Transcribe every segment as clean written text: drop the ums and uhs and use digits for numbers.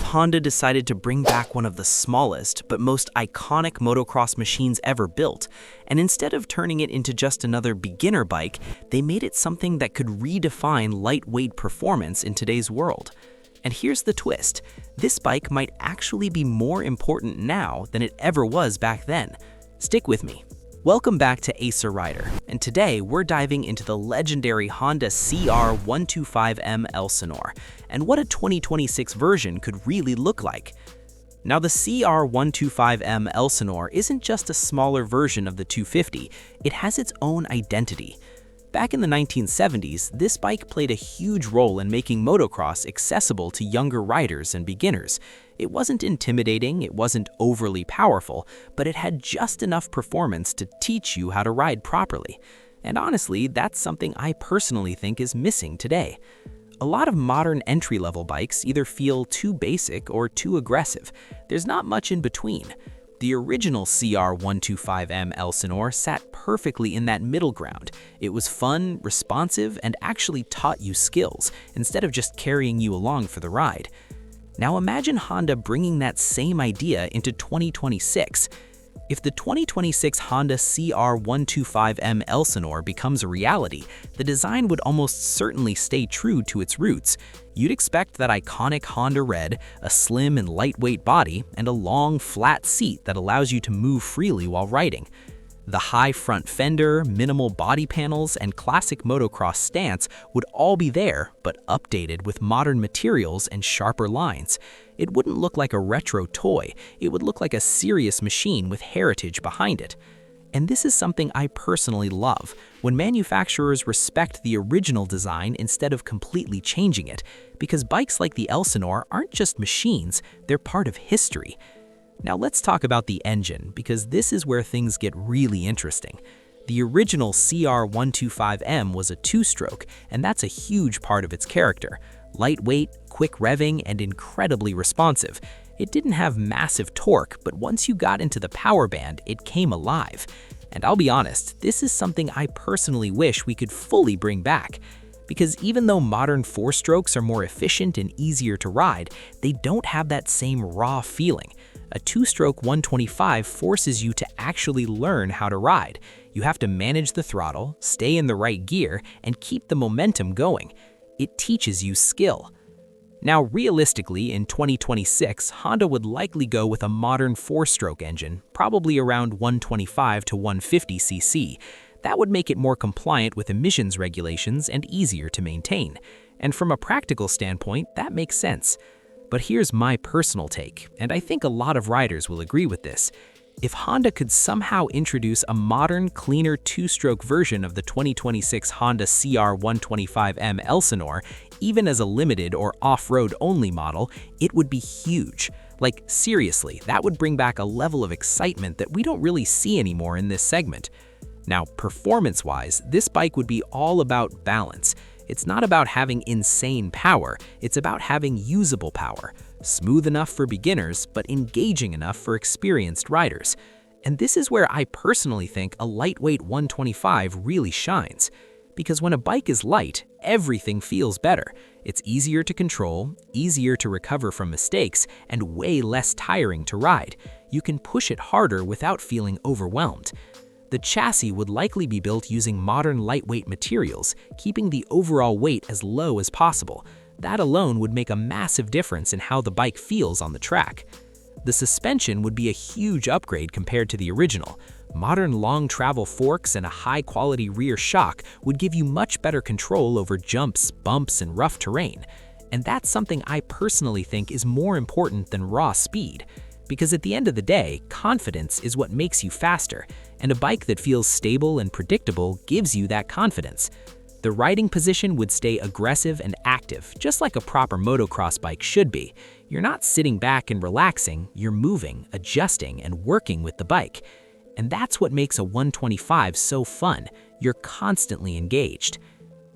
Honda decided to bring back one of the smallest but most iconic motocross machines ever built, and instead of turning it into just another beginner bike, they made it something that could redefine lightweight performance in today's world. And here's the twist: this bike might actually be more important now than it ever was back then. Stick with me. Welcome back to Acer Rider, and today we're diving into the legendary Honda CR125M Elsinore and what a 2026 version could really look like. Now, the CR125M Elsinore isn't just a smaller version of the 250, it has its own identity. Back in the 1970s, this bike played a huge role in making motocross accessible to younger riders and beginners. It wasn't intimidating, it wasn't overly powerful, but it had just enough performance to teach you how to ride properly. And honestly, that's something I personally think is missing today. A lot of modern entry-level bikes either feel too basic or too aggressive. There's not much in between. The original CR125M Elsinore sat perfectly in that middle ground. It was fun, responsive, and actually taught you skills, instead of just carrying you along for the ride. Now imagine Honda bringing that same idea into 2026. If the 2026 Honda CR125M Elsinore becomes a reality, the design would almost certainly stay true to its roots. You'd expect that iconic Honda red, a slim and lightweight body, and a long, flat seat that allows you to move freely while riding. The high front fender, minimal body panels, and classic motocross stance would all be there, but updated with modern materials and sharper lines. It wouldn't look like a retro toy, it would look like a serious machine with heritage behind it. And this is something I personally love, when manufacturers respect the original design instead of completely changing it, because bikes like the Elsinore aren't just machines, they're part of history. Now let's talk about the engine, because this is where things get really interesting. The original CR125M was a two-stroke, and that's a huge part of its character. Lightweight, quick revving, and incredibly responsive. It didn't have massive torque, but once you got into the power band, it came alive. And I'll be honest, this is something I personally wish we could fully bring back. Because even though modern four-strokes are more efficient and easier to ride, they don't have that same raw feeling. A two-stroke 125 forces you to actually learn how to ride. You have to manage the throttle, stay in the right gear, and keep the momentum going. It teaches you skill. Now, realistically, in 2026, Honda would likely go with a modern four-stroke engine, probably around 125 to 150 cc. That would make it more compliant with emissions regulations and easier to maintain. And from a practical standpoint, that makes sense. But here's my personal take, and I think a lot of riders will agree with this. If Honda could somehow introduce a modern, cleaner two-stroke version of the 2026 Honda CR125M Elsinore, even as a limited or off-road only model, it would be huge. Like, seriously, that would bring back a level of excitement that we don't really see anymore in this segment. Now, performance-wise, this bike would be all about balance. It's not about having insane power, it's about having usable power. Smooth enough for beginners, but engaging enough for experienced riders. And this is where I personally think a lightweight 125 really shines. Because when a bike is light, everything feels better. It's easier to control, easier to recover from mistakes, and way less tiring to ride. You can push it harder without feeling overwhelmed. The chassis would likely be built using modern lightweight materials, keeping the overall weight as low as possible. That alone would make a massive difference in how the bike feels on the track. The suspension would be a huge upgrade compared to the original. Modern long travel forks and a high-quality rear shock would give you much better control over jumps, bumps, and rough terrain. And that's something I personally think is more important than raw speed. Because at the end of the day, confidence is what makes you faster, and a bike that feels stable and predictable gives you that confidence. The riding position would stay aggressive and active, just like a proper motocross bike should be. You're not sitting back and relaxing, you're moving, adjusting, and working with the bike. And that's what makes a 125 so fun. You're constantly engaged.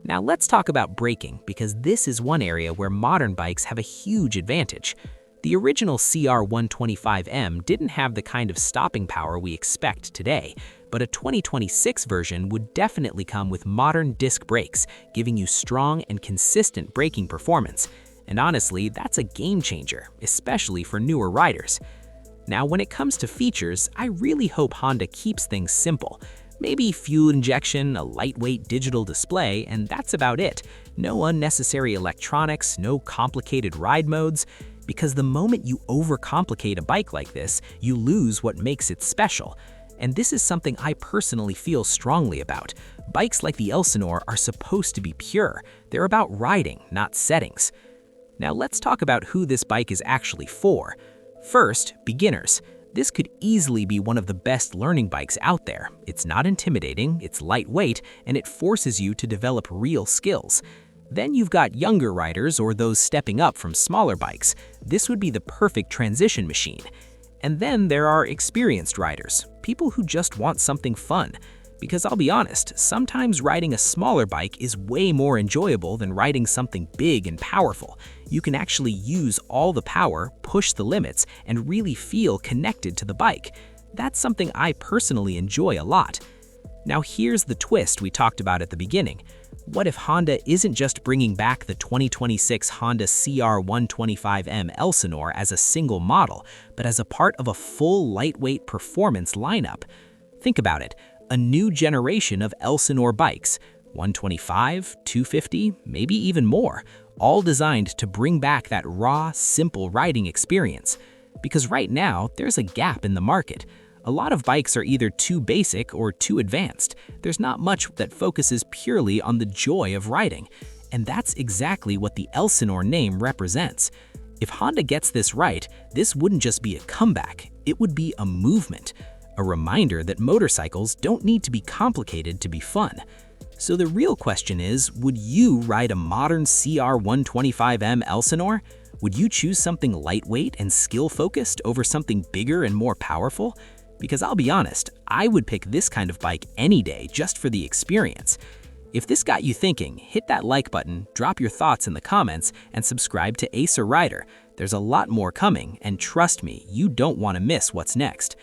Now let's talk about braking, because this is one area where modern bikes have a huge advantage. The original CR125M didn't have the kind of stopping power we expect today, but a 2026 version would definitely come with modern disc brakes, giving you strong and consistent braking performance. And honestly, that's a game changer, especially for newer riders. Now, when it comes to features, I really hope Honda keeps things simple. Maybe fuel injection, a lightweight digital display, and that's about it. No unnecessary electronics, no complicated ride modes, because the moment you overcomplicate a bike like this, you lose what makes it special. And this is something I personally feel strongly about. Bikes like the Elsinore are supposed to be pure. They're about riding, not settings. Now let's talk about who this bike is actually for. First, beginners. This could easily be one of the best learning bikes out there. It's not intimidating, it's lightweight, and it forces you to develop real skills. Then you've got younger riders or those stepping up from smaller bikes. This would be the perfect transition machine. And then there are experienced riders, people who just want something fun. Because I'll be honest, sometimes riding a smaller bike is way more enjoyable than riding something big and powerful. You can actually use all the power, push the limits, and really feel connected to the bike. That's something I personally enjoy a lot. Now here's the twist we talked about at the beginning. What if Honda isn't just bringing back the 2026 Honda CR125M Elsinore as a single model, but as a part of a full lightweight performance lineup? Think about it. A new generation of Elsinore bikes, 125, 250, maybe even more, all designed to bring back that raw, simple riding experience. Because right now, there's a gap in the market. A lot of bikes are either too basic or too advanced. There's not much that focuses purely on the joy of riding. And that's exactly what the Elsinore name represents. If Honda gets this right, this wouldn't just be a comeback, it would be a movement. A reminder that motorcycles don't need to be complicated to be fun. So the real question is, would you ride a modern CR125M Elsinore? Would you choose something lightweight and skill-focused over something bigger and more powerful? Because I'll be honest, I would pick this kind of bike any day just for the experience. If this got you thinking, hit that like button, drop your thoughts in the comments, and subscribe to Acer Rider. There's a lot more coming, and trust me, you don't want to miss what's next.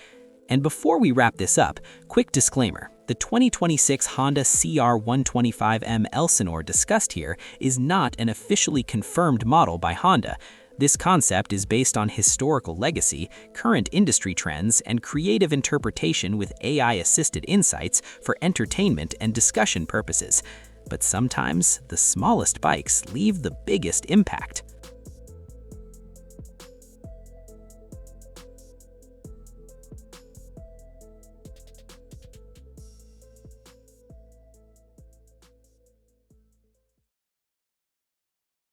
And before we wrap this up, quick disclaimer. The 2026 Honda CR125M Elsinore discussed here is not an officially confirmed model by Honda. This concept is based on historical legacy, current industry trends, and creative interpretation with AI-assisted insights for entertainment and discussion purposes. But sometimes, the smallest bikes leave the biggest impact.